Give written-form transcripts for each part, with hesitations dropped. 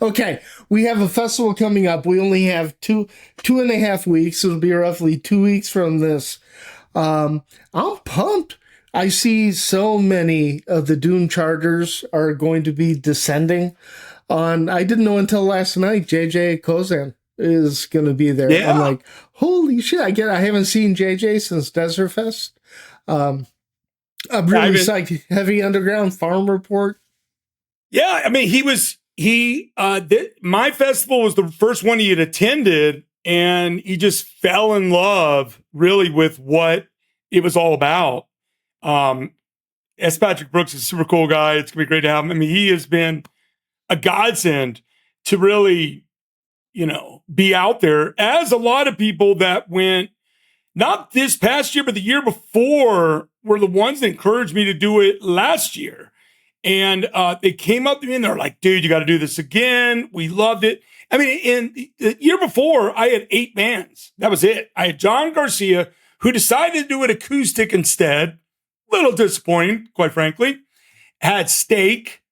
Okay, we have a festival coming up. We only have two and a half weeks. It'll be roughly 2 weeks from this. I'm pumped. I see so many of the Doom charters are going to be descending on. I didn't know until last night. JJ Kozan is going to be there. I'm Yeah. like, holy shit! I haven't seen JJ since Desert Fest. Um, I'm really psyched. Heavy Underground Farm Report. Yeah, I mean, my festival was the first one he had attended, and he just fell in love really with what it was all about. S. Patrick Brooks is a super cool guy. It's gonna be great to have him. I mean, he has been a godsend to really, be out there, as a lot of people that went, not this past year, but the year before, were the ones that encouraged me to do it last year. And they came up to me and they're like, dude, you got to do this again. We loved it. I mean, in the year before, I had 8 bands. That was it. I had John Garcia, who decided to do it acoustic instead. A little disappointing, quite frankly. Had Steak,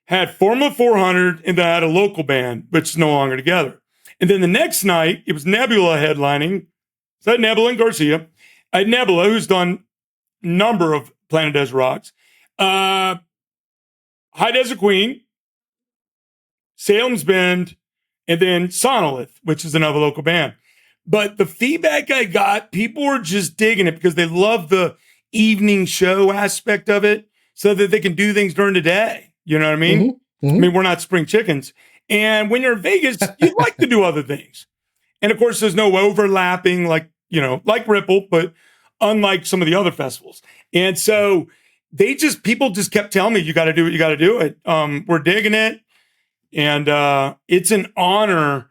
had Formula 400, and then I had a local band, which is no longer together. And then the next night, it was Nebula headlining. So I had Nebula and Garcia. I had Nebula, who's done a number of Planet Desert Rocks. High Desert Queen, Salem's Bend, and then Sonolith, which is another local band. But the feedback I got, people were just digging it because they love the evening show aspect of it so that they can do things during the day. You know what I mean? Mm-hmm. Mm-hmm. I mean, we're not spring chickens. And when you're in Vegas, you like to do other things. And of course, there's no overlapping like Ripple, but unlike some of the other festivals. And so people just kept telling me, you got to do it. You got to do it. We're digging it. And it's an honor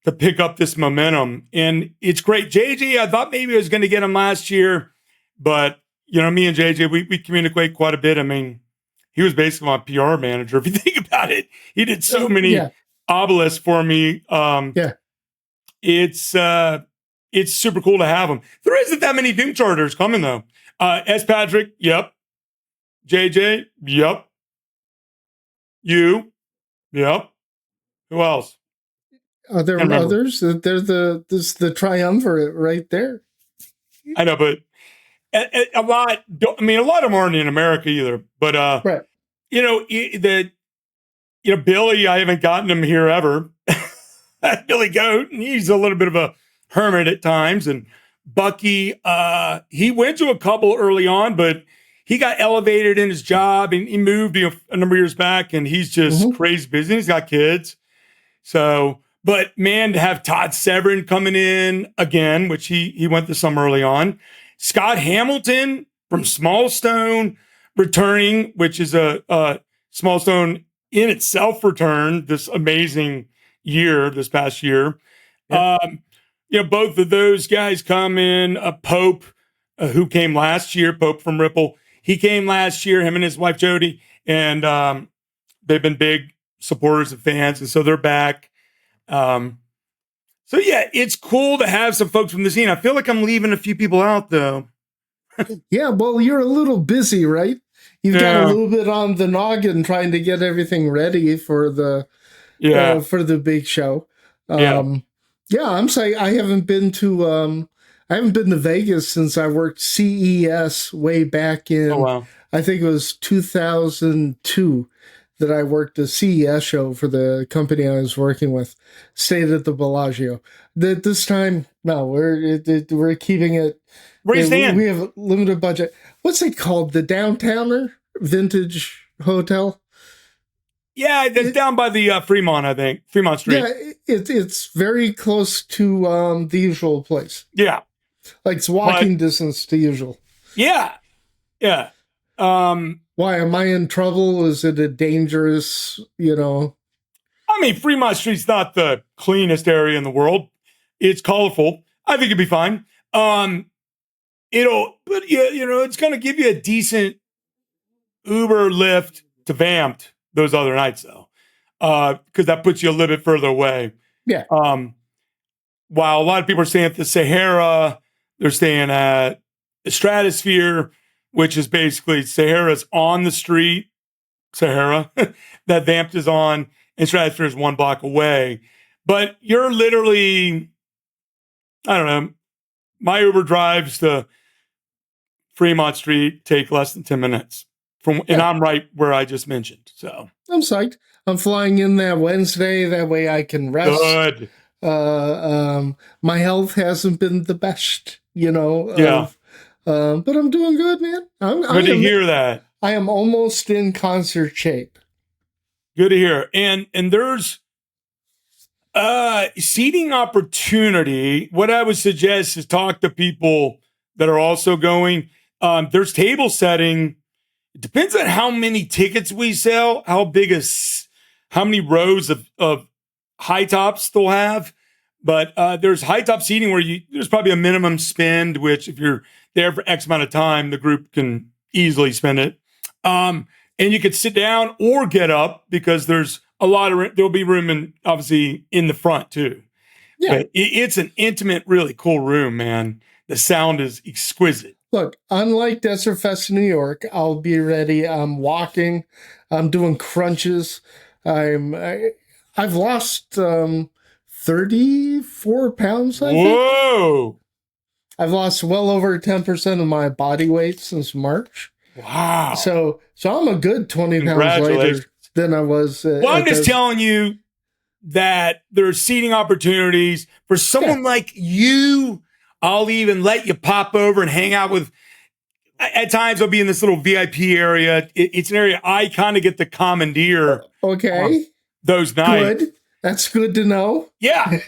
to pick up this momentum. And it's great. JJ, I thought maybe I was going to get him last year, but me and JJ, we communicate quite a bit. I mean, he was basically my PR manager. If you think about it, he did so many obelisks for me. It's super cool to have him. There isn't that many Doom charters coming though. S. Patrick, yep. JJ, yep. You, yep. Who else? Are there others? There's the triumvirate right there. I know, but a lot. I mean, a lot of them aren't in America either. But right. Billy, I haven't gotten him here ever. Billy Goat, he's a little bit of a hermit at times. And Bucky, he went to a couple early on, but he got elevated in his job and he moved a number of years back, and he's just crazy busy. He's got kids. So, but man, to have Todd Severin coming in again, which he went to some early on. Scott Hamilton from Small Stone returning, which is a Small Stone in itself returned this amazing year, this past year. Yep. Both of those guys come in. Pope, who came last year, Pope from Ripple. He came last year, him and his wife, Jody, and they've been big supporters and fans, and so they're back. So yeah, it's cool to have some folks from the scene. I feel like I'm leaving a few people out though. Yeah, well, you're a little busy, right? You've got a little bit on the noggin trying to get everything ready for the big show. I'm saying I haven't been to Vegas since I worked CES way back in I think it was 2002 that I worked a CES show for the company I was working with. Stayed at the Bellagio. This time, no, we're keeping it. Where you staying? We have a limited budget. What's it called? The Downtowner Vintage Hotel? Yeah, it's down by the Fremont, I think. Fremont Street. Yeah, it's very close to the usual place. Yeah. Like it's walking distance to usual. Yeah. Yeah. Why, am I in trouble? Is it a dangerous, I mean, Fremont Street's not the cleanest area in the world. It's colorful. I think it'd be fine. It's going to give you a decent Uber lift to Vamped those other nights though. Because that puts you a little bit further away. Yeah. While a lot of people are staying at the Sahara, they're staying at the Stratosphere, which is basically Sahara's on the street, Sahara, that Vamped is on. and Stratosphere is 1 block away. But you're literally, I don't know, my Uber drives to Fremont Street, take less than 10 minutes. And I'm right where I just mentioned. So I'm psyched. I'm flying in that Wednesday. That way I can rest. Good. My health hasn't been the best, Yeah. But I'm doing good, man. Good to hear that. I am almost in concert shape. Good to hear. And there's seating opportunity. What I would suggest is talk to people that are also going. There's table setting. It depends on how many tickets we sell, how many rows of high tops they'll have. But there's high top seating where there's probably a minimum spend, which if you're there for X amount of time, the group can easily spend it. And you could sit down or get up because there's there'll be room obviously in the front too. Yeah. But it's an intimate, really cool room, man. The sound is exquisite. Look, unlike Desert Fest in New York, I'll be ready. I'm walking. I'm doing crunches. I've lost 34 pounds, I think. Whoa! I've lost well over 10% of my body weight since March. Wow. So I'm a good 20 pounds later than I was. Well, I'm just telling you that there's seating opportunities for someone like you. I'll even let you pop over and hang out with. At times, I'll be in this little VIP area. It's an area I kind of get to commandeer. Okay. Those nights. Good. That's good to know. Yeah.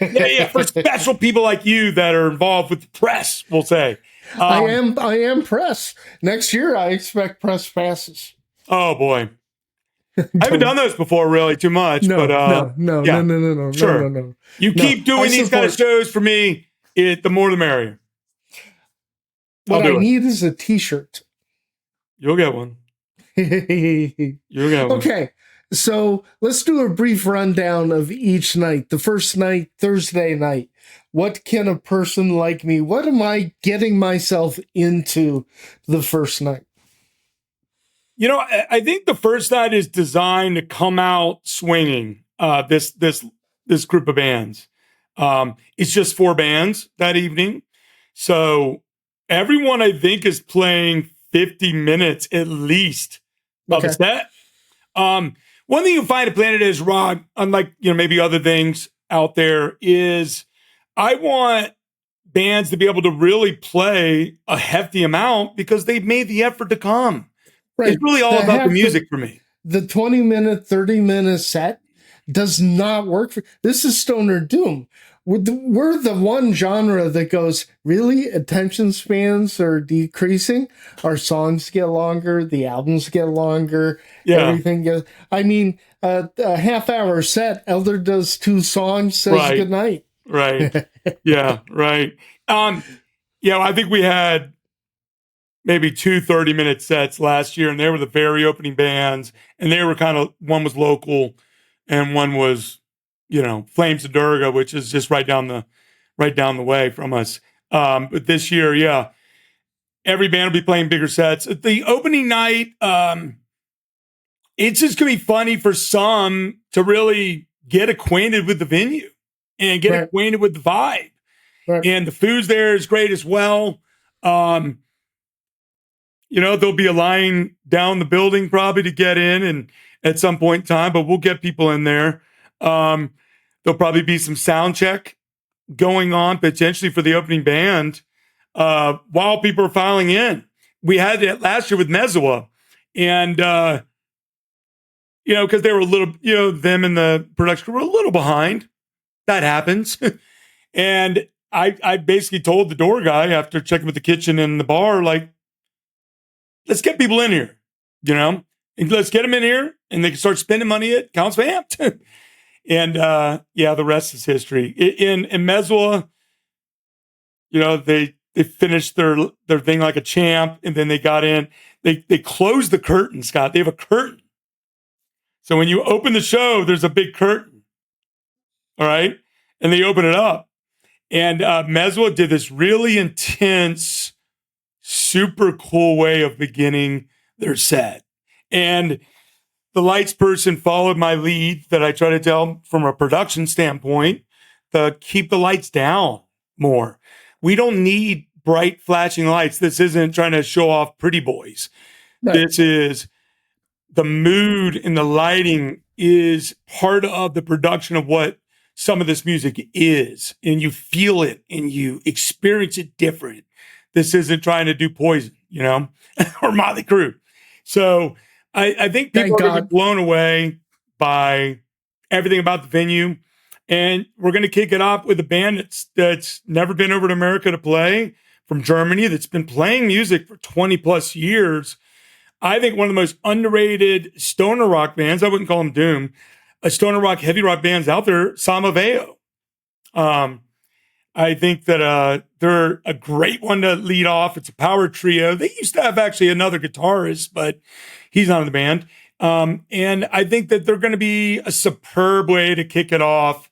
For special people like you that are involved with the press, we'll say. I am press. Next year, I expect press passes. Oh boy. I haven't done those before, really, too much. No. Sure. No. You keep doing these kind of shows for me. The more the merrier. What I need is a T-shirt. You'll get one. You'll get one. Okay, so let's do a brief rundown of each night. The first night, Thursday night. What can a person like me, what am I getting myself into the first night? I think the first night is designed to come out swinging. This group of bands. It's just 4 bands that evening. So everyone, I think, is playing 50 minutes at least of the set. One thing you'll find at Planet is Rock, unlike maybe other things out there, is I want bands to be able to really play a hefty amount because they've made the effort to come. Right. It's really all about the music for me. The 20-minute, 30-minute set does not work for this is stoner doom. We're the one genre that goes, really? Attention spans are decreasing. Our songs get longer. The albums get longer. Yeah. Everything gets... I mean, a half-hour set, Elder does 2 songs, says goodnight. Right. Yeah, right. I think we had maybe 2 30-minute sets last year, and they were the very opening bands, and they were one was local, and one was... Flames of Durga, which is just right down the way from us. But this year, every band will be playing bigger sets. The opening night, it's just going to be funny for some to really get acquainted with the venue and get acquainted with the vibe. Right. And the food's there is great as well. There'll be a line down the building probably to get in and at some point in time, but we'll get people in there. There'll probably be some sound check going on potentially for the opening band while people are filing in. We had that last year with Mezua, and because they were a little, them and the production crew were a little behind. That happens, and I basically told the door guy after checking with the kitchen and the bar, like, let's get people in here, and let's get them in here, and they can start spending money at Count's Vamped. And the rest is history. In Mezua, they finished their thing like a champ, and then they got in. They closed the curtain, Scott. They have a curtain. So when you open the show, there's a big curtain. All right? And they open it up. And Mezua did this really intense, super cool way of beginning their set. And the lights person followed my lead that I try to tell from a production standpoint to keep the lights down more. We don't need bright flashing lights. This isn't trying to show off pretty boys. Right. This is the mood and the lighting is part of the production of what some of this music is. And you feel it and you experience it different. This isn't trying to do Poison, or Motley Crue. So I think people are going to be blown away by everything about the venue. And we're going to kick it off with a band that's never been over to America to play, from Germany, that's been playing music for 20 plus years. I think one of the most underrated stoner rock bands, I wouldn't call them doom, a stoner rock, heavy rock bands out there, Samaveo. I think that they're a great one to lead off. It's a power trio. They used to have actually another guitarist, but he's not in the band. And I think that they're going to be a superb way to kick it off.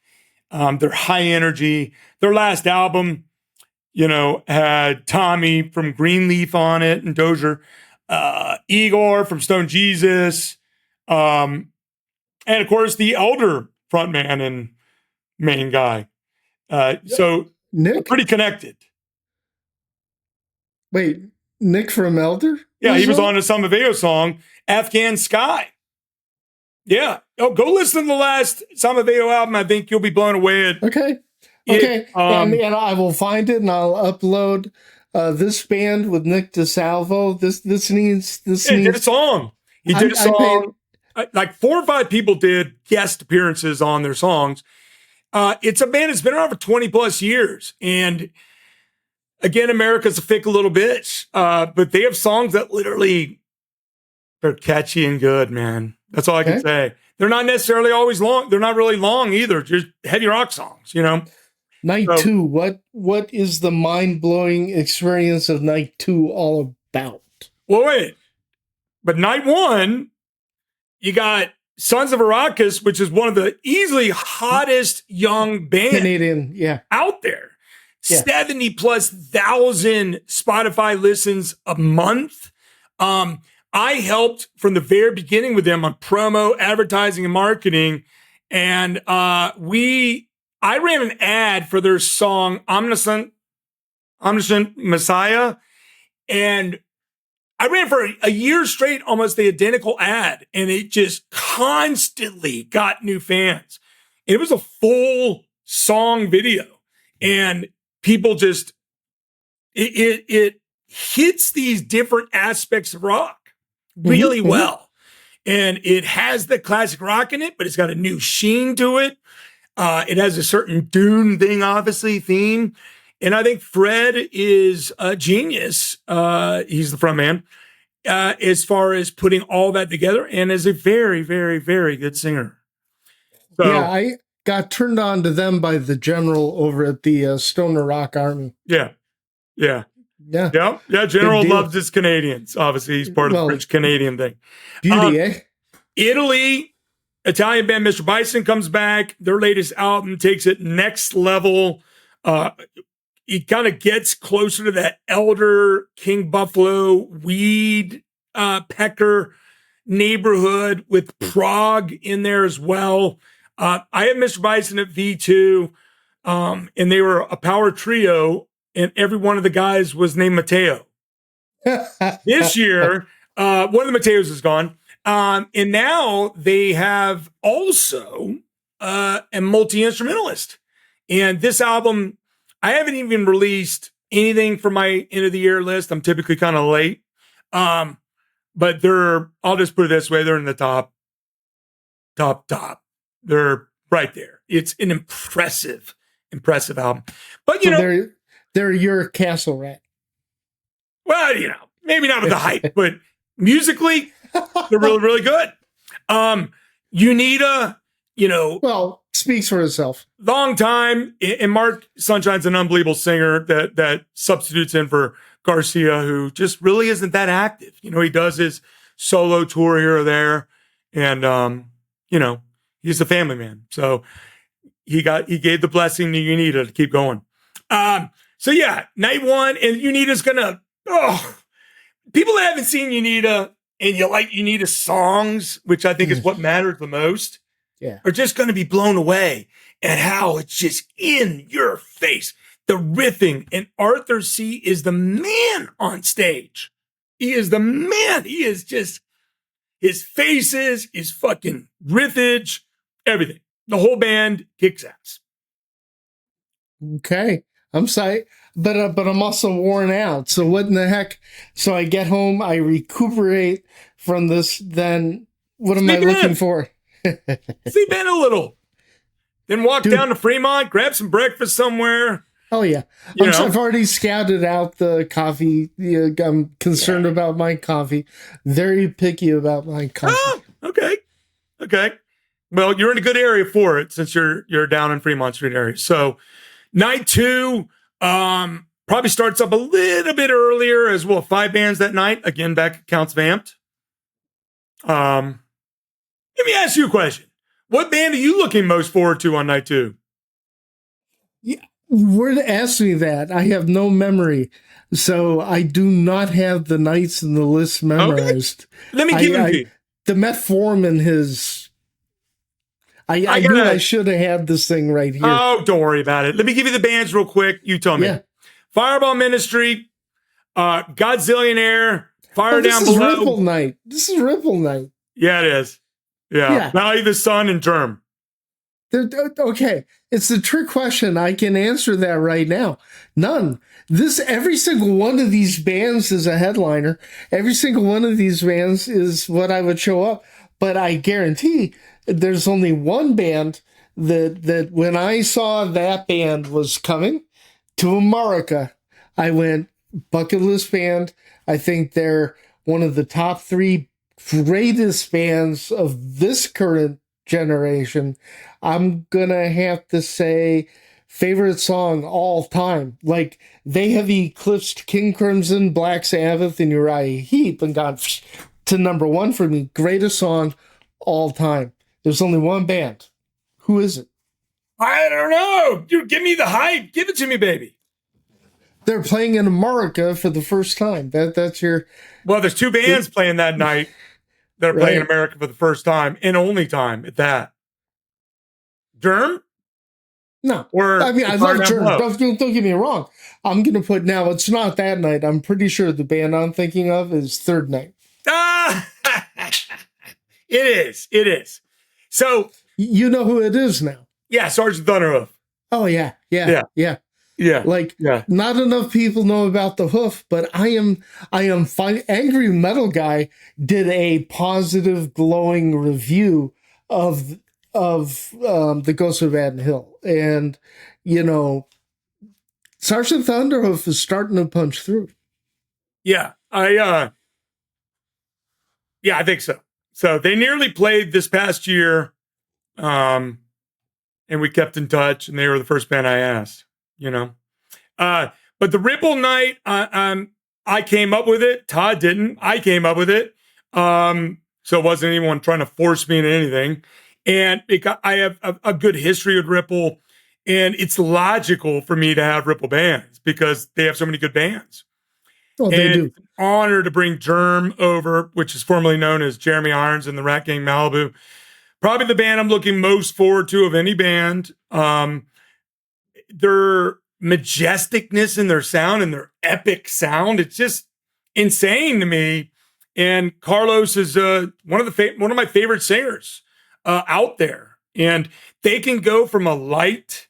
They're high energy. Their last album, had Tommy from Greenleaf on it and Dozier, Igor from Stone Jesus, and of course the Elder frontman and main guy. So Nick, pretty connected. Wait, Nick from Elder? Yeah, he was on a Samaveo song, Afghan Sky. Yeah. Oh, go listen to the last Samaveo album. I think you'll be blown away at. Okay. And I will find it and I'll upload this band with Nick DeSalvo. This needs. He did a song. He did a song. Like 4 or 5 people did guest appearances on their songs. It's a band that's been around for 20 plus years. And again, America's a fickle little bitch. But they have songs that literally, they're catchy and good, man. That's all I can say. They're not necessarily always long. They're not really long either. Just heavy rock songs, Night 2. What is the mind-blowing experience of Night 2 all about? Well, wait. But Night 1, you got Sons of Arrakis, which is one of the easily hottest young bands Canadian, out there. Yeah. 70 plus thousand Spotify listens a month. I helped from the very beginning with them on promo, advertising, and marketing. And I ran an ad for their song Omniscient Messiah. And I ran for a year straight, almost the identical ad. And it just constantly got new fans. It was a full song video. And people just, it hits these different aspects of rock really well. And it has the classic rock in it, but it's got a new sheen to it. It has a certain Dune thing, obviously, theme. And I think Fred is a genius. He's the front man as far as putting all that together, and is a very, very, very good singer. So, yeah, I got turned on to them by the general over at the Stoner Rock Army. Yeah. General loves his Canadians. Obviously, he's part of the French-Canadian thing. Beauty, eh? Italy, Italian band Mr. Bison comes back. Their latest album takes it next level. It kind of gets closer to that Elder, King Buffalo, Weed, Pecker neighborhood with Prague in there as well. I had Mr. Bison at V2, and they were a power trio. And every one of the guys was named Mateo. This year, one of the Mateos is gone. And now they have also a multi-instrumentalist. And this album, I haven't even released anything for my end of the year list. I'm typically kind of late. But I'll just put it this way, they're in the top. They're right there. It's an impressive album. But, they're your Castle Rat. Well, maybe not with the hype, but musically, they're really, really good. Unida, well, speaks for itself. Long time, and Mark Sunshine's an unbelievable singer that substitutes in for Garcia, who just really isn't that active. He does his solo tour here or there, and he's a family man, so he gave the blessing to Unida to keep going. So yeah, Night 1, and Unida's gonna, people that haven't seen Unida and Unida songs, which I think is what matters the most, are just going to be blown away at how it's just in your face. The riffing, and Arthur C. is the man on stage. He is the man. He is just, his faces, his fucking riffage, everything. The whole band kicks ass. Okay. I'm sorry, but I'm also worn out. So what in the heck? So I get home, I recuperate from this. Then what am I looking for? Sleep in a little. Then walk down to Fremont, grab some breakfast somewhere. Oh yeah, I've already scouted out the coffee. I'm concerned about my coffee. Very picky about my coffee. Oh, okay. Well, you're in a good area for it since you're down in Fremont Street area. So night 2 probably starts up a little bit earlier as well. 5 bands that night. Again, back at Counts Vamped. Let me ask you a question. What band are you looking most forward to on night 2? Yeah, were to ask me that. I have no memory. So I do not have the nights and the list memorized. Okay. Let me give them to you. The metformin has... I knew I should have had this thing right here. Oh, don't worry about it. Let me give you the bands real quick. You tell me. Fireball Ministry, Godzillionaire, Fire Down Below. This is Ripple Night. Yeah, it is. Yeah. Valley the Sun and Germ. Okay. It's a trick question. I can answer that right now. None. Every single one of these bands is a headliner. Every single one of these bands is what I would show up. But I guarantee there's only one band that when I saw that band was coming to America, I went, bucket list band. I think they're one of the top 3 greatest bands of this current generation. I'm gonna have to say favorite song all time. Like, they have eclipsed King Crimson, Black Sabbath, and Uriah Heep and gone to number 1 for me. Greatest song all time. There's only one band. Who is it? I don't know. You give me the hype. Give it to me, baby. They're playing in America for the first time. That's your... Well, there's 2 bands playing that night that are playing in America for the first time and only time at that. Germ? No. Or I mean, I love Germ. Don't get me wrong. I'm going to put now, it's not that night. I'm pretty sure the band I'm thinking of is Third Night. It is. So you know who it is now. Yeah, Sergeant Thunderhoof. Oh yeah. Like, not enough people know about the Hoof, but I am fine. Angry Metal Guy did a positive, glowing review of the Ghost of Adden Hill, and Sergeant Thunderhoof is starting to punch through. Yeah, I think so. So they nearly played this past year, and we kept in touch, and they were the first band I asked, But the Ripple Night, I came up with it. Todd didn't. I came up with it. So it wasn't anyone trying to force me into anything. And I have a good history with Ripple, and it's logical for me to have Ripple bands because they have so many good bands. Oh, they do. It's an honor to bring Germ over, which is formerly known as Jeremy Irons and the Rat Gang Malibu. Probably the band I'm looking most forward to of any band. Their majesticness in their sound and their epic sound, it's just insane to me. And Carlos is one of my favorite singers out there. And they can go from a light,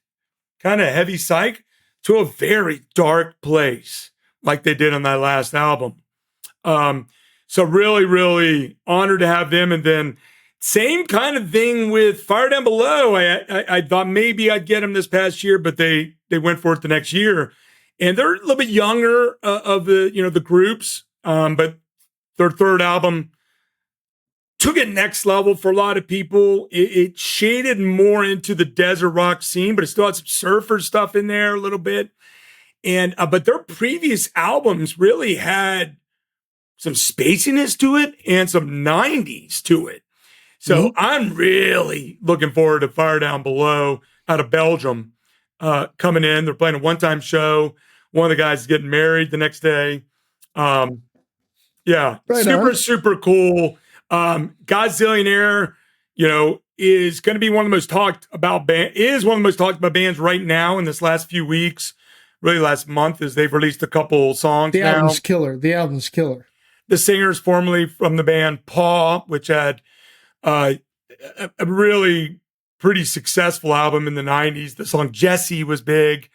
kind of heavy psych to a very dark place, like they did on that last album. So really, really honored to have them. And then same kind of thing with Fire Down Below. I thought maybe I'd get them this past year, but they went for it the next year. And they're a little bit younger of the groups, but their third album took it next level for a lot of people. It shaded more into the desert rock scene, but it still had some surfer stuff in there a little bit. And but their previous albums really had some spaciness to it and some 90s to it. So I'm really looking forward to Fire Down Below out of Belgium coming in. They're playing a one-time show. One of the guys is getting married the next day. Yeah. Right super, on. super cool. Godzillionaire, is going to be one of the most talked about bands right now in this last few weeks, really last month, as they've released a couple songs The now. album's killer. The album's killer. The singer's formerly from the band Paw, which had a really pretty successful album in the 90s. The song Jesse was big.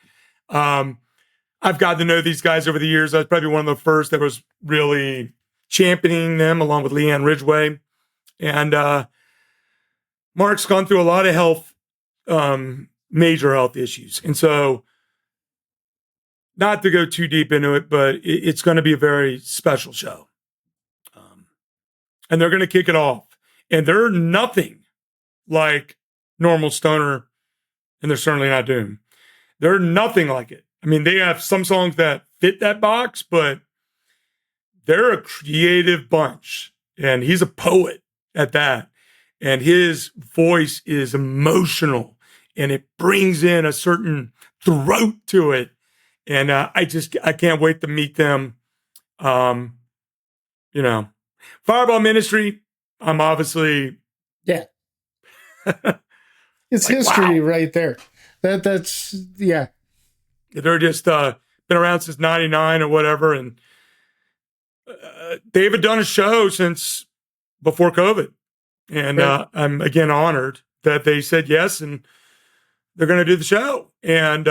I've gotten to know these guys over the years. I was probably one of the first that was really championing them, along with Leanne Ridgway. And Mark's gone through a lot of major health issues. And so, not to go too deep into it, but it's going to be a very special show. And they're going to kick it off. And they're nothing like normal stoner, and they're certainly not doom. They're nothing like it. I mean, they have some songs that fit that box, but they're a creative bunch. And he's a poet at that. And his voice is emotional, and it brings in a certain throat to it. And I can't wait to meet them. Fireball Ministry, I'm obviously... Yeah. It's like, history right there. That's yeah. They're just been around since 99 or whatever. And they haven't done a show since before COVID. And I'm, again, honored that they said yes, and they're going to do the show. And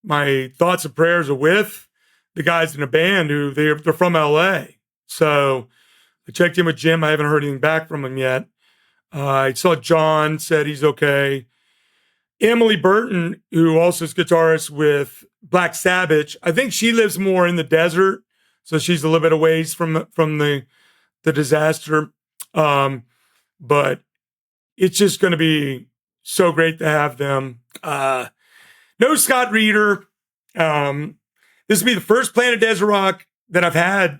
my thoughts and prayers are with the guys in the band who they're from LA. So I checked in with Jim. I haven't heard anything back from him yet. I saw John said he's okay. Emily Burton, who also is guitarist with Black Sabbath, I think she lives more in the desert, so she's a little bit away from the disaster. But it's just going to be so great to have them. No Scott Reeder. This will be the first Planet Desert Rock that I've had,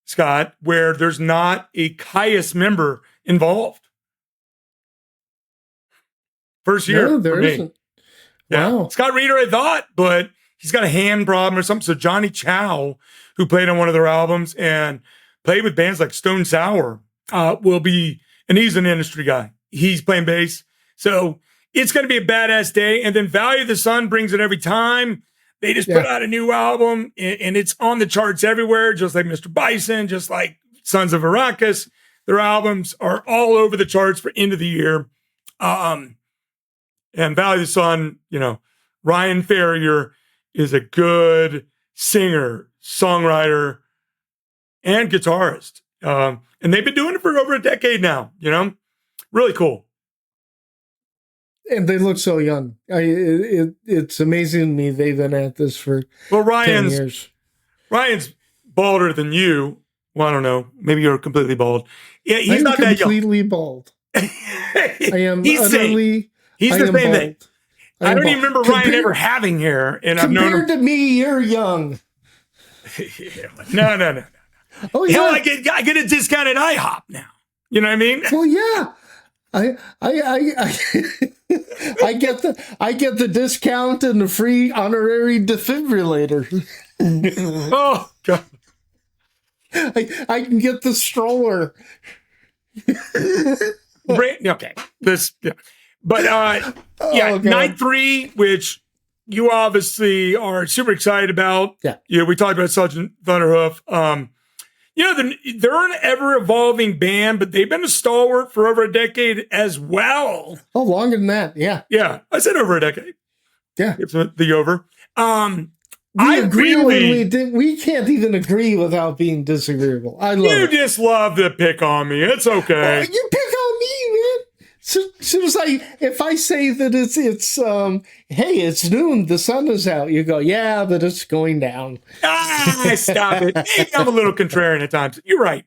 Scott, where there's not a Caius member involved. First year. No, there isn't. Yeah. Wow. Scott Reeder, I thought, but he's got a hand problem or something. So Johnny Chow, who played on one of their albums and played with bands like Stone Sour, will be, and he's an industry guy. He's playing bass. So it's going to be a badass day. And then Value of the Sun brings it every time. They just put out a new album, and it's on the charts everywhere, just like Mr. Bison, just like Sons of Arrakis. Their albums are all over the charts for end of the year. And Value of the Sun, Ryan Ferrier is a good singer, songwriter, and guitarist. And they've been doing it for over a decade now, Really cool. And they look so young. It's amazing to me they've been at this for 10 years. Ryan's balder than you. Well, I don't know. Maybe you're completely bald. Yeah, he's not that young. Completely bald. I am utterly... He's the same thing. I don't even remember Ryan ever having hair. And I've known compared to me, you're young. No. Oh yeah, I get a discount at IHOP now. You know what I mean? Well, yeah. I get the discount and the free honorary defibrillator. Oh God! I can get the stroller. Okay, Night 3, which you obviously are super excited about. Yeah, we talked about Sergeant Thunderhoof. They're an ever-evolving band, but they've been a stalwart for over a decade as well. Oh, longer than that, yeah. Yeah, I said over a decade. Yeah. It's the over. We agree we can't even agree without being disagreeable. I love it. You just love to pick on me. It's okay. You pick on me, man. Soon as if I say that it's hey, it's noon, the sun is out, you go, yeah, but it's going down. Stop it. Maybe I'm a little contrarian at times. You're right.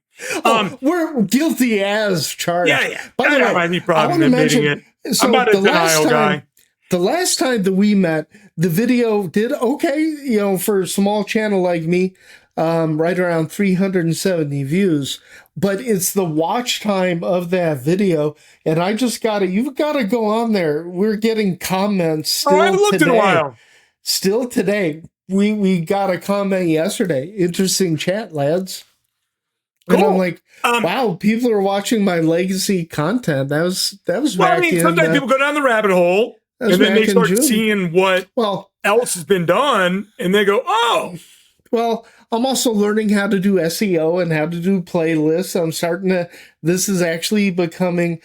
We're guilty as charged. Yeah. By the way, I don't have any problem admitting it. So I'm not a denial guy. The last time that we met, the video did okay, for a small channel like me, right around 370 views. But it's the watch time of that video, and you've got to go on there. We're getting comments still I haven't looked in a while. Still today. We got a comment yesterday. Interesting chat, lads. And I'm like, wow, people are watching my legacy content. That was well, back sometimes people go down the rabbit hole and then they start seeing what else has been done and they go, oh. Well, I'm also learning how to do SEO and how to do playlists. I'm starting to, this is actually becoming,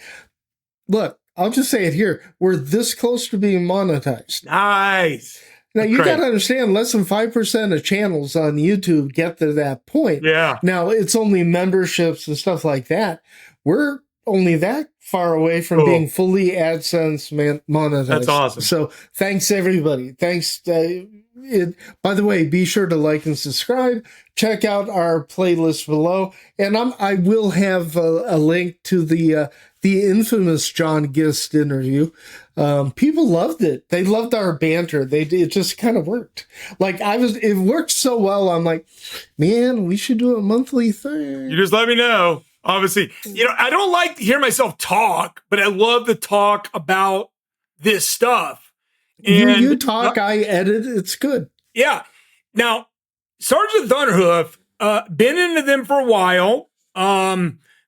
look, I'll just say it here. We're this close to being monetized. Nice. Now, you got to understand, less than 5% of channels on YouTube get to that point. Yeah. Now, it's only memberships and stuff like that. We're only that far away from being fully AdSense monetized. That's awesome. So, thanks, everybody. Thanks. By the way, be sure to like and subscribe. Check out our playlist below. And I will have a link to the infamous John Gist interview. People loved it. They loved our banter. It just kind of worked. Like it worked so well. I'm like, man, we should do a monthly thing. You just let me know. Obviously, I don't like to hear myself talk, but I love to talk about this stuff. And you talk, I edit. It's good. Yeah. Now, Sergeant Thunderhoof, been into them for a while.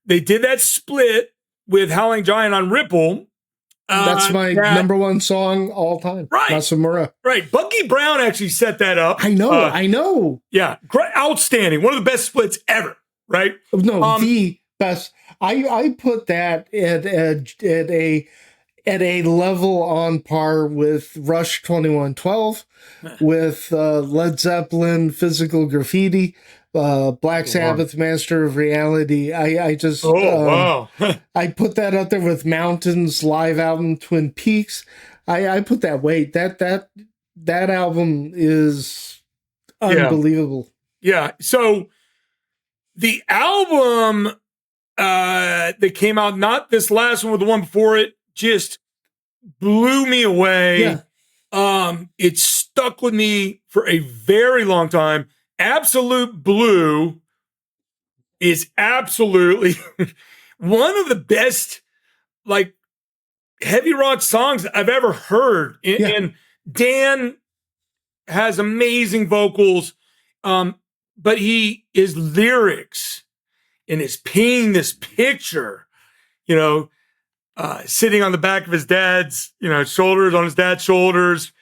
They did that split with Howling Giant on Ripple. That's my number one song all time. Right. Masamura. Right. Bucky Brown actually set that up. I know. Yeah. Great. Outstanding. One of the best splits ever. Right. No, the best. I put that at a level on par with Rush 2112, with Led Zeppelin, Physical Graffiti, Black Sabbath, Master of Reality. I just wow. I put that up there with Mountains live album, Twin Peaks. I put that weight. That album is unbelievable. Yeah. So the album that came out, not this last one, but the one before it, just blew me away. Yeah. It stuck with me for a very long time. Absolute Blue is absolutely one of the best, like, heavy rock songs I've ever heard. And Dan has amazing vocals, but his lyrics and his painting this picture, sitting on the back of his dad's, shoulders, on his dad's shoulders.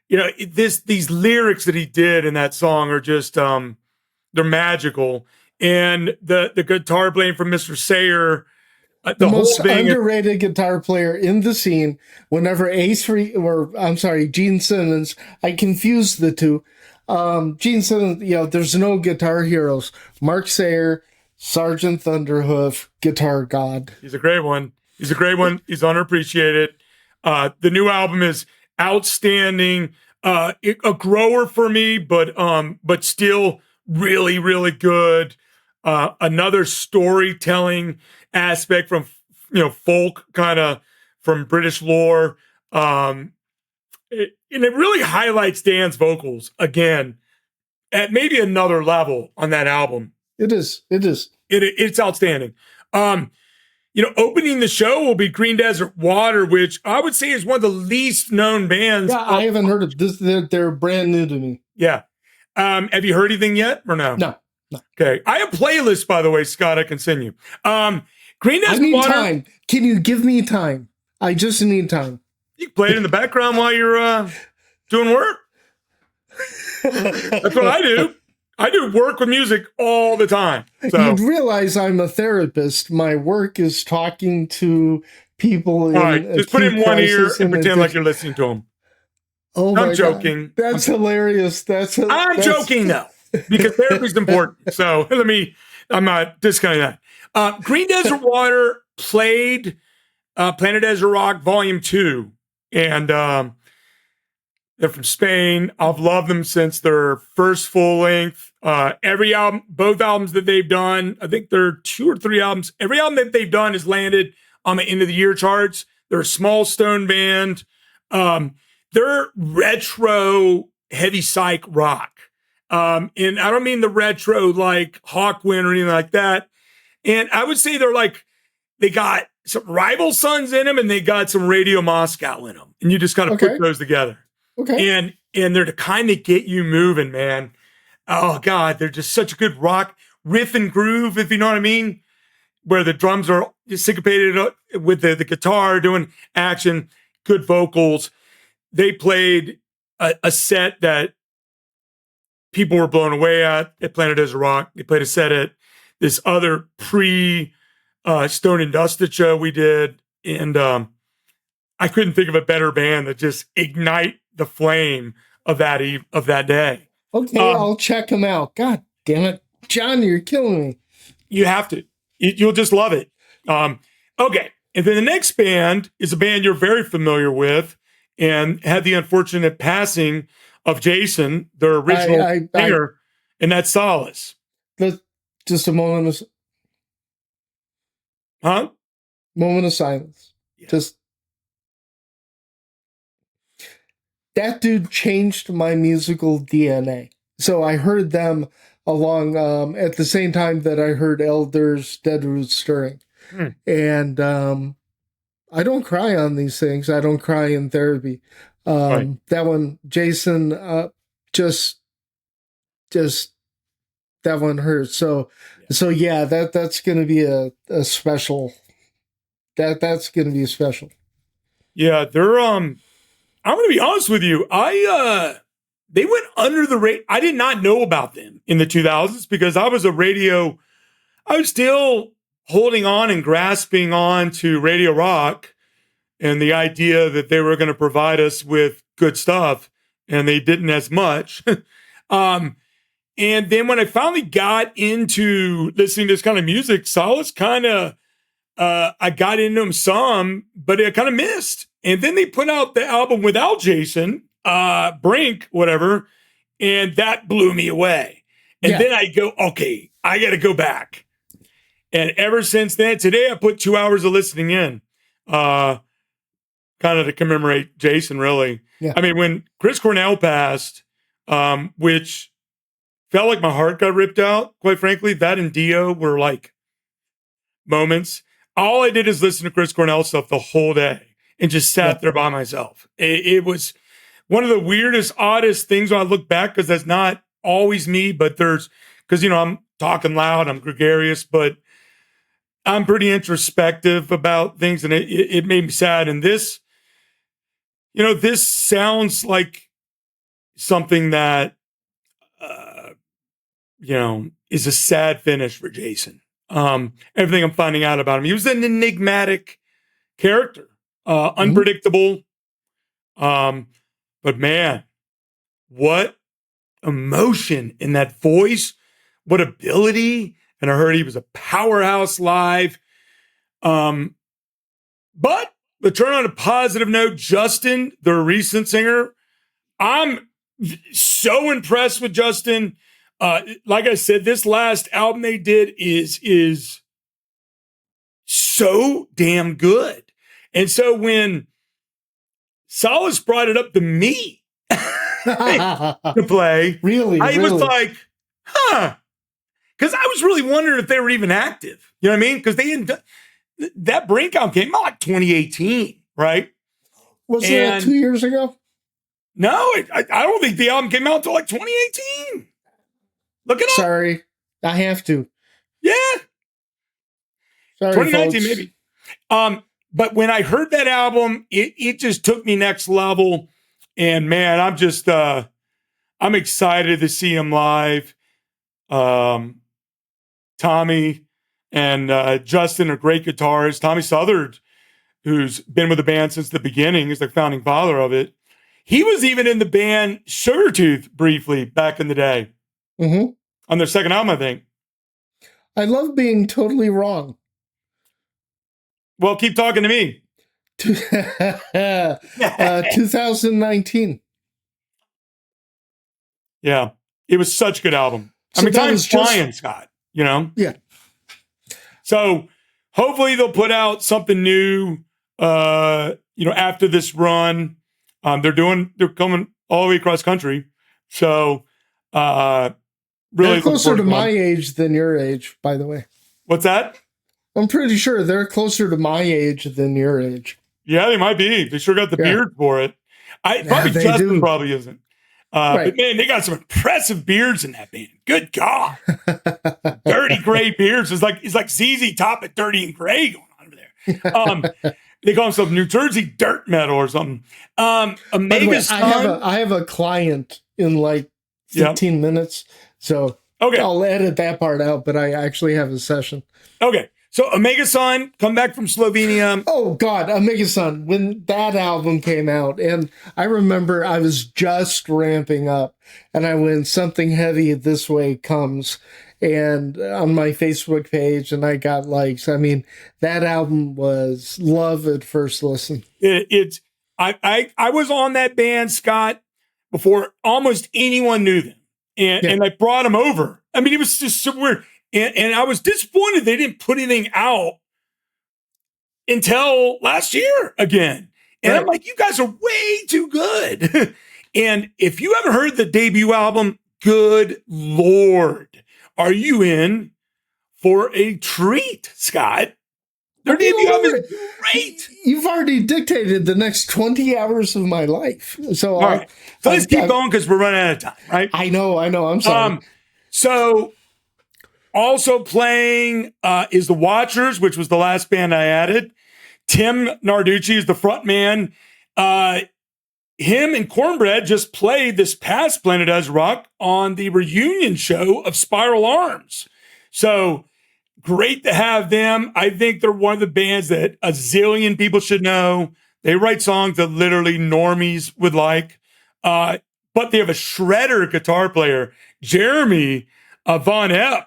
These lyrics that he did in that song are just, they're magical. And the guitar playing from Mr. Sayer, the most underrated guitar player in the scene. Whenever Gene Simmons, I confuse the two. Gene Simmons, there's no guitar heroes. Mark Sayer, Sergeant Thunderhoof, guitar god. He's a great one. He's underappreciated. The new album is outstanding. A grower for me, but still really, really good. Another storytelling aspect from folk, kind of from British lore. And it really highlights Dan's vocals again at maybe another level on that album. It is. It's outstanding. Opening the show will be Green Desert Water, which I would say is one of the least known bands. Yeah, I haven't heard of this. They're brand new to me. Yeah. Have you heard anything yet or no? No. Okay. I have playlists, by the way, Scott. I can send you. Green Desert Water. I need time. Can you give me time? I just need time. You can play it in the background while you're doing work. That's what I do. I do work with music all the time. So. You'd realize I'm a therapist. My work is talking to people. All right, just put in one ear and pretend like you're listening to them. Oh, I'm joking. God. That's hilarious. I'm joking though, because therapy's important. So I'm not discounting that. Green Desert Water played Planet Desert Rock Volume 2, and they're from Spain. I've loved them since their first full length. Every album, both albums that they've done, I think there are 2 or 3 albums. Every album that they've done has landed on the end of the year charts. They're a small stone band. They're retro heavy psych rock. And I don't mean the retro like Hawkwind or anything like that. And I would say they got some Rival Sons in them and they got some Radio Moscow in them. And you just kind of put those together. Okay. And they're to kind of get you moving, man. Oh God, they're just such a good rock riff and groove, if you know what I mean, where the drums are syncopated with the guitar doing action, good vocals. They played a set that people were blown away at Planet Desert Rock. They played a set at this other Stone and Dusted show we did. And I couldn't think of a better band that just ignite the flame of that day. Okay, I'll check them out. God damn it. John, you're killing me. You have to. You'll just love it. Okay. And then the next band is a band you're very familiar with and had the unfortunate passing of Jason, their original singer, and that's Solace. Just a moment of... Moment of silence. Yeah. Just... That dude changed my musical DNA. So I heard them along at the same time that I heard Elder's Dead Roots Stirring. And I don't cry on these things. I don't cry in therapy. Right. That one, Jason, just that one hurts. So yeah, that's going to be a special. That's going to be special. Yeah, they're I'm going to be honest with you. They went under the radar. I did not know about them in the 2000s because I was still holding on and grasping on to Radio Rock and the idea that they were going to provide us with good stuff, and they didn't as much. And then when I finally got into listening to this kind of music, Solace kind of, I got into them some, but I kind of missed. And then they put out the album without Jason, Brink, whatever, and that blew me away. And then I go, okay, I got to go back. And ever since then, today I put 2 hours of listening in, kind of to commemorate Jason, really. Yeah. I mean, when Chris Cornell passed, which felt like my heart got ripped out, quite frankly, that and Dio were like moments. All I did is listen to Chris Cornell stuff the whole day and just sat there by myself. It was one of the weirdest, oddest things when I look back, because that's not always me, but because, I'm talking loud, I'm gregarious, but I'm pretty introspective about things, and it made me sad. And this, this sounds like something that, is a sad finish for Jason. Everything I'm finding out about him, he was an enigmatic character, unpredictable. But man, what emotion in that voice, what ability. And I heard he was a powerhouse live. But to turn on a positive note, Justin, their recent singer, I'm so impressed with Justin. Like I said, this last album they did is so damn good. And so when Solace brought it up to me to play, I was like, because I was really wondering if they were even active. You know what I mean? Because that Brink album came out like 2018, right? Was that 2 years ago? No, I don't think the album came out until like 2018. Look it up. Sorry, I have to. Yeah. Sorry, 2019 folks. Maybe. But when I heard that album, it just took me next level. And man, I'm just I'm excited to see him live. Tommy and Justin are great guitarists. Tommy Southard, who's been with the band since the beginning, is the founding father of it. He was even in the band Sugartooth briefly back in the day. Mm-hmm. On their second album, I think. I love being totally wrong. Well, keep talking to me. 2019. Yeah. It was such a good album. So I mean, time's flying, Scott, Yeah. So hopefully they'll put out something new, after this run. They're coming all the way across country. So, really they're closer to my age than your age, by the way. What's that? I'm pretty sure they're closer to my age than your age. Yeah, they might be. They sure got the beard for it. Probably Justin probably isn't. But man, they got some impressive beards in that band. Good God. Dirty gray beards. It's like ZZ Top at Dirty and Gray going on over there. They call themselves New Jersey Dirt Metal or something. Omega Sun. I have a client in like 15 minutes, so I'll edit that part out, but I actually have a session. Okay. So Omega Sun, come back from Slovenia. Oh God, Omega Sun, when that album came out, and I remember I was just ramping up, and I went, Something Heavy This Way Comes, and on my Facebook page, and I got likes. I mean, that album was love at first listen. I was on that band, Scott, before almost anyone knew them, and I brought them over. I mean, it was just so weird. And I was disappointed they didn't put anything out until last year again. And I'm like, you guys are way too good. And if you haven't heard the debut album, good Lord, are you in for a treat, Scott? Their debut album is great. You've already dictated the next 20 hours of my life. So, all right. So let's keep going because we're running out of time, right? I know. I'm sorry. So also playing is The Watchers, which was the last band I added. Tim Narducci is the front man. Him and Cornbread just played this past Planet As Rock on the reunion show of Spiral Arms. So great to have them. I think they're one of the bands that a zillion people should know. They write songs that literally normies would like. But they have a shredder guitar player. Jeremy Von Epp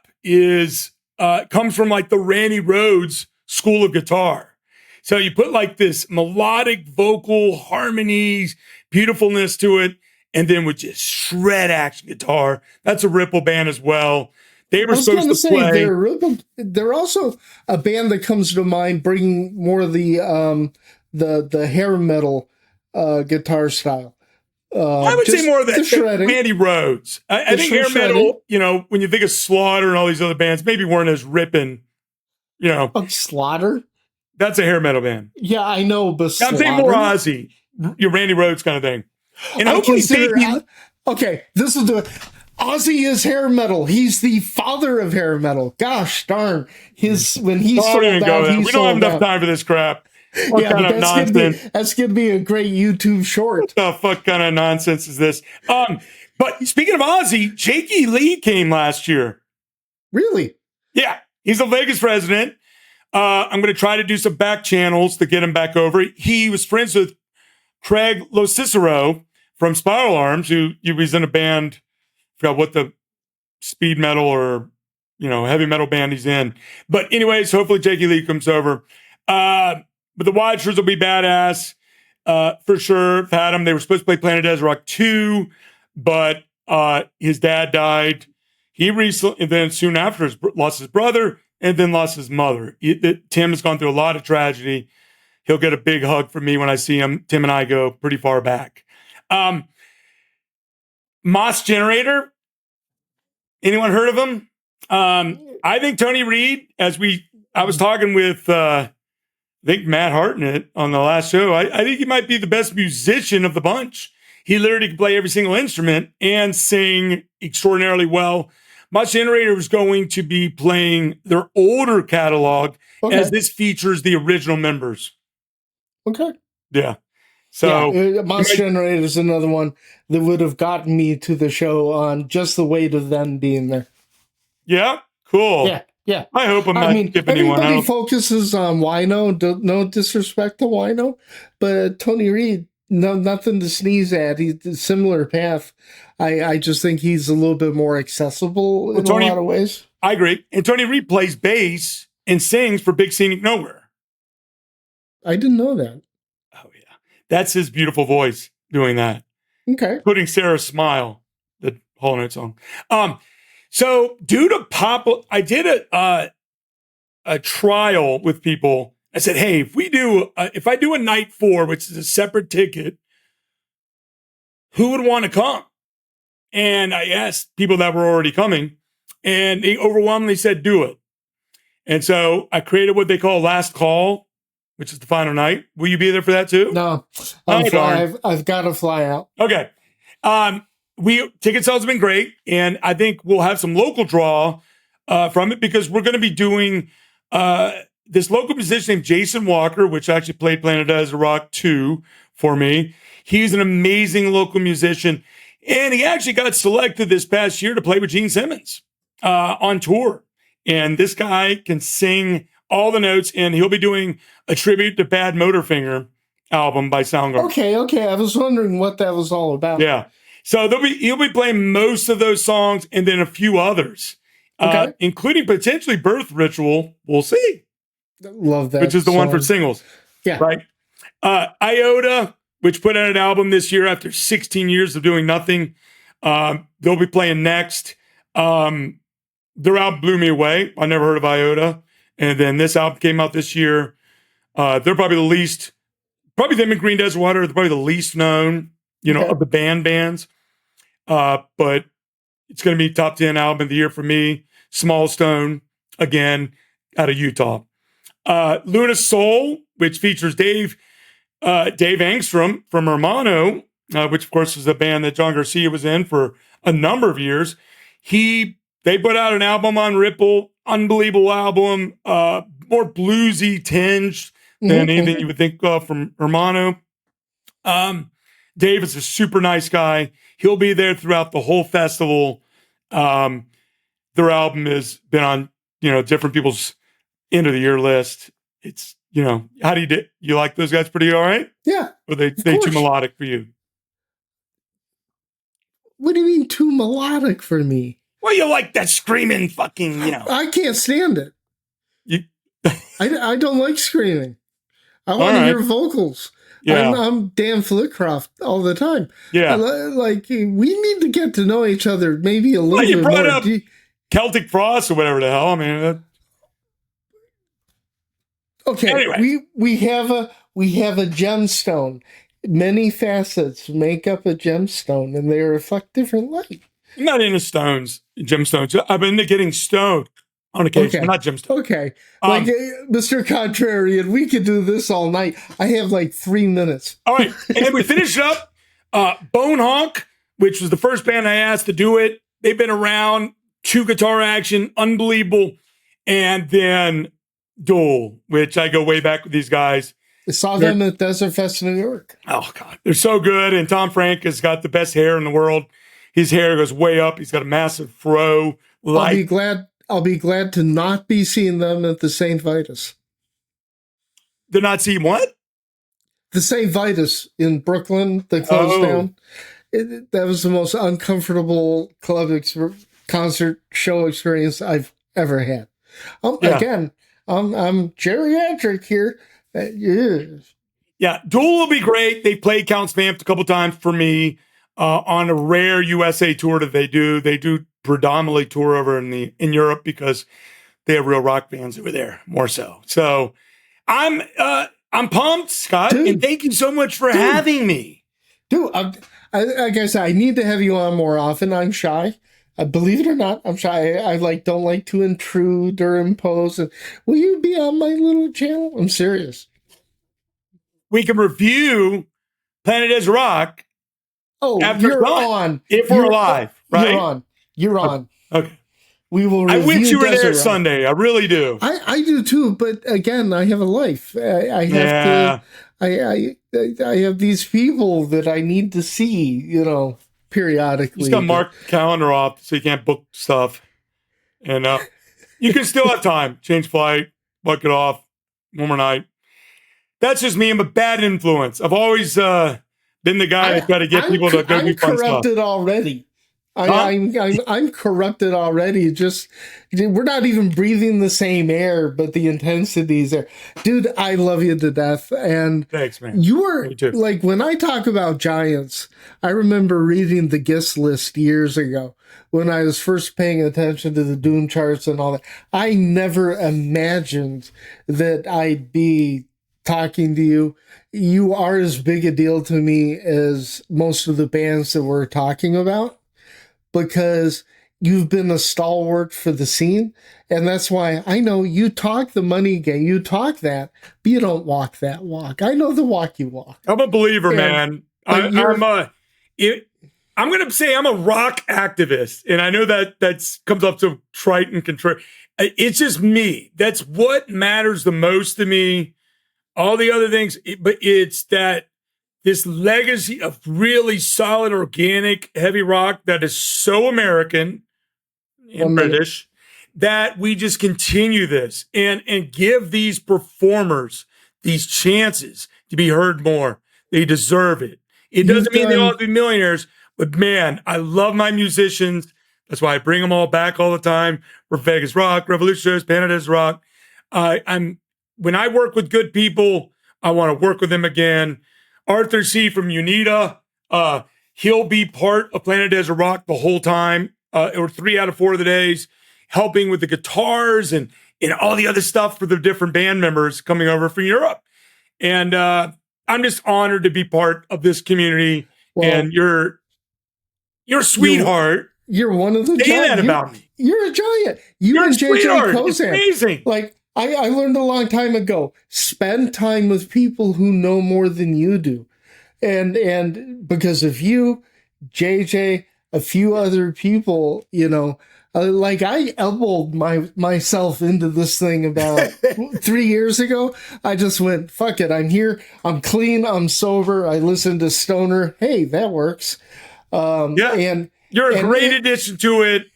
comes from like the Randy Rhoads school of guitar. So you put like this melodic vocal harmonies, beautifulness to it, and then with just shred action guitar. That's a Ripple band as well. They were supposed to play. They're also a band that comes to mind, bringing more of the hair metal guitar style. I would say more of that Randy Rhoads. I think hair metal, when you think of Slaughter and all these other bands, maybe weren't as ripping, Slaughter? That's a hair metal band. Yeah, I know, but I'm saying more Ozzy, your Randy Rhoads kind of thing. And okay, this will do it. Ozzy is hair metal. He's the father of hair metal. Gosh darn. When he sold out, we don't have enough time for this crap. What kind of nonsense? That's going to be a great YouTube short. What the fuck kind of nonsense is this? But speaking of Ozzy, Jakey Lee came last year. Really? Yeah. He's the Vegas resident. I'm going to try to do some back channels to get him back over. He was friends with Craig Locicero from Spiral Arms, who was in a band, I forgot what the speed metal or, heavy metal band he's in. But anyways, hopefully Jakey Lee comes over. But the Watchers will be badass for sure. Had them. They were supposed to play Planet As Rock 2, but his dad died. He recently, and then soon after, lost his brother and then lost his mother. Tim has gone through a lot of tragedy. He'll get a big hug from me when I see him. Tim and I go pretty far back. Moss Generator. Anyone heard of him? I think Tony Reed, I was talking with, I think Matt Hartnett on the last show. I think he might be the best musician of the bunch. He literally can play every single instrument and sing extraordinarily well. Moss Generator is going to be playing their older catalog as this features the original members. Okay. Yeah. So Moss Generator is another one that would have gotten me to the show on just the weight of them being there. Yeah. Cool. Yeah. I hope I'm not skipping anyone out. Everybody focuses on Wino. No disrespect to Wino, but Tony Reed, nothing to sneeze at. He's a similar path. I just think he's a little bit more accessible in a lot of ways. I agree. And Tony Reed plays bass and sings for Big Scenic Nowhere. I didn't know that. Oh, yeah. That's his beautiful voice doing that. Okay. Including Sarah's Smile, the Hall Note song. So due to I did a trial with people. I said, hey, if I do a night 4, which is a separate ticket, who would want to come? And I asked people that were already coming, and they overwhelmingly said, do it. And so I created what they call Last Call, which is the final night. Will you be there for that too? No, I've got to fly out. Okay. ticket sales have been great, and I think we'll have some local draw from it because we're going to be doing this local musician named Jason Walker, which actually played Planet Desert Rock 2 for me. He's an amazing local musician, and he actually got selected this past year to play with Gene Simmons on tour. And this guy can sing all the notes, and he'll be doing a tribute to Bad Motorfinger album by Soundgarden. Okay. I was wondering what that was all about. Yeah. So he'll be playing most of those songs and then a few others, including potentially Birth Ritual. We'll see. Love that. Which is the one for singles. Yeah. Right. Iota, which put out an album this year after 16 years of doing nothing. They'll be playing next. Their album blew me away. I never heard of Iota. And then this album came out this year. They're probably them and Green Desert Water are probably the least known, of the bands. But it's going to be top 10 album of the year for me. Small Stone, again, out of Utah. Luna Soul, which features Dave Angstrom from Hermano, which of course is a band that John Garcia was in for a number of years. They put out an album on Ripple, unbelievable album, more bluesy tinged than anything you would think of from Hermano. Dave is a super nice guy. He'll be there throughout the whole festival. Their album has been on, different people's end of the year list. It's, how do you like those guys pretty all right? Yeah. Or they too melodic for you? What do you mean too melodic for me? Well, you like that screaming fucking, I can't stand it. I don't like screaming. I want to hear vocals. Yeah. I'm Dan Flitcroft all the time. Yeah. We need to get to know each other maybe a little bit more. Up Celtic Frost or whatever the hell. I mean, okay. Anyway. We have a gemstone. Many facets make up a gemstone, and they reflect different light. I'm not into gemstones. I've been into getting stoned on occasion, not gemstones. Okay. Mr. Contrarian, we could do this all night. I have 3 minutes. All right. And then we finish up Bone Honk, which was the first band I asked to do it. They've been around, 2 guitar action, unbelievable. And then Dole, which I go way back with these guys. I saw them at Desert Fest in New York. Oh, God. They're so good. And Tom Frank has got the best hair in the world. His hair goes way up. He's got a massive fro. I'll be glad to not be seeing them at the St. Vitus. They're not seeing what? The St. Vitus in Brooklyn that closed down. That was the most uncomfortable concert show experience I've ever had. Again, I'm geriatric here. Yeah, Duel will be great. They played Counts Vamped a couple times for me on a rare USA tour that they do. They do predominantly tour over in Europe because they have real rock bands over there, more so. So I'm pumped, Scott, and thank you so much for having me. Dude, like I said, I need to have you on more often. I'm shy. Believe it or not, I'm shy. I don't like to intrude or impose. And will you be on my little channel? I'm serious. We can review Planet Desert Rock. Oh, you're on. If we're alive, right? You're on. Okay. We will review I wish you were there Rock. Sunday. I really do. I do too, but again, I have a life. I have to. I have these people that I need to see, periodically. You just got to mark the calendar off so you can't book stuff. And you can still have time. Change flight, book it off, one more night. That's just me. I'm a bad influence. I've always been the guy that try to get people to go do fun stuff. I'm corrupted already. I'm corrupted already. Just we're not even breathing the same air, but the intensity's there. Dude, I love you to death. And thanks, man. You were like, when I talk about giants, I remember reading the guest list years ago when I was first paying attention to the Doom charts and all that. I never imagined that I'd be talking to you. You are as big a deal to me as most of the bands that we're talking about, because you've been a stalwart for the scene. And that's why I know you talk the money game, you talk that, but you don't walk that walk. I know the walk you walk. I'm a believer, man. I'm I'm going to say I'm a rock activist. And I know that comes up so trite and contrary. It's just me. That's what matters the most to me. All the other things, but it's that this legacy of really solid, organic, heavy rock that is so American and British that we just continue this and give these performers these chances to be heard more. They deserve it. It doesn't mean they all have to be millionaires, but man, I love my musicians. That's why I bring them all back all the time for Vegas Rock, Revolutionaries, Planet Rock. When I work with good people, I want to work with them again. Arthur C. from Unida, he'll be part of Planet Desert Rock the whole time, or 3 out of 4 of the days, helping with the guitars and all the other stuff for the different band members coming over from Europe. And I'm just honored to be part of this community. Well, and you're a sweetheart. You're one of the giants. Say that about me. You're a giant. You're and JJ Kozan. It's amazing. Like, I learned a long time ago, spend time with people who know more than you do. And because of you, JJ, a few other people, like I elbowed myself into this thing about 3 years ago. I just went, fuck it. I'm here. I'm clean. I'm sober. I listen to Stoner. Hey, that works. And you're a great addition to it.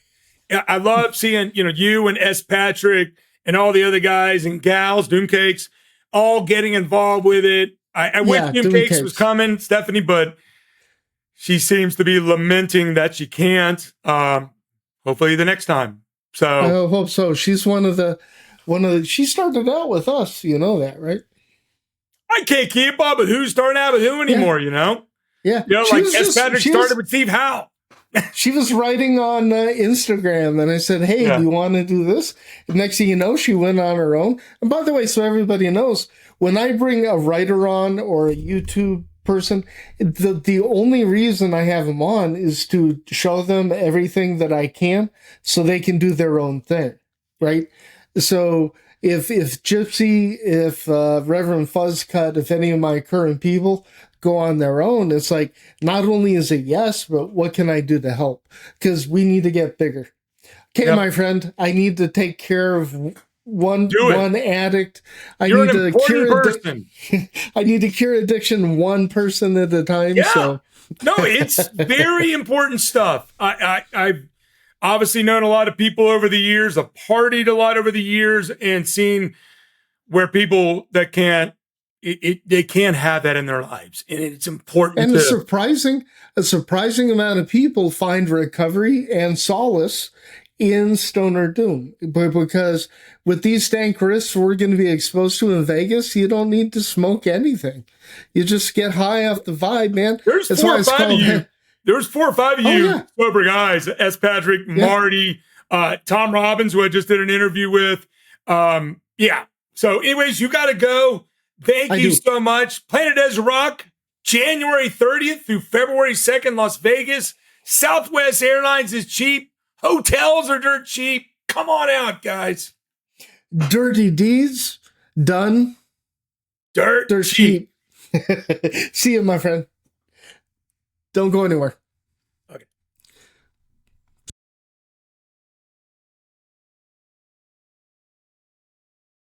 I love seeing, you and S. Patrick and all the other guys and gals, Doomcakes, all getting involved with it. I wish Doomcakes was coming, Stephanie, but she seems to be lamenting that she can't. Hopefully the next time. So I hope so. She's one of the. She started out with us. You know that, right? I can't keep up with who's starting out with who anymore. Yeah. Like S. Patrick started with Steve Howe. She was writing on Instagram, and I said, hey, do you want to do this? And next thing you know, she went on her own. And by the way, so everybody knows, when I bring a writer on or a YouTube person, the only reason I have them on is to show them everything that I can so they can do their own thing, right? So if Gypsy, if Reverend Fuzzcut, if any of my current people go on their own, it's like, not only is it yes, but what can I do to help? Because we need to get bigger. Okay, my friend, I need to take care of one addict. You're an important person. I need to cure addiction one person at a time. Yeah. So. No, it's very important stuff. I've obviously known a lot of people over the years. I've partied a lot over the years and seen where people that they can't have that in their lives, and it's important. And a surprising amount of people find recovery and solace in Stoner Doom, but because with these stank risks we're going to be exposed to in Vegas, you don't need to smoke anything. You just get high off the vibe, man. There's 4 or 5 of you. There's 4 or 5 of you sober guys. S. Patrick, Marty, Tom Robbins, who I just did an interview with. So, anyways, you got to go. Thank you so much. Planet Desert Rock, January 30th through February 2nd, Las Vegas. Southwest Airlines is cheap. Hotels are dirt cheap. Come on out, guys. Dirty deeds done. Dirt cheap. See you, my friend. Don't go anywhere.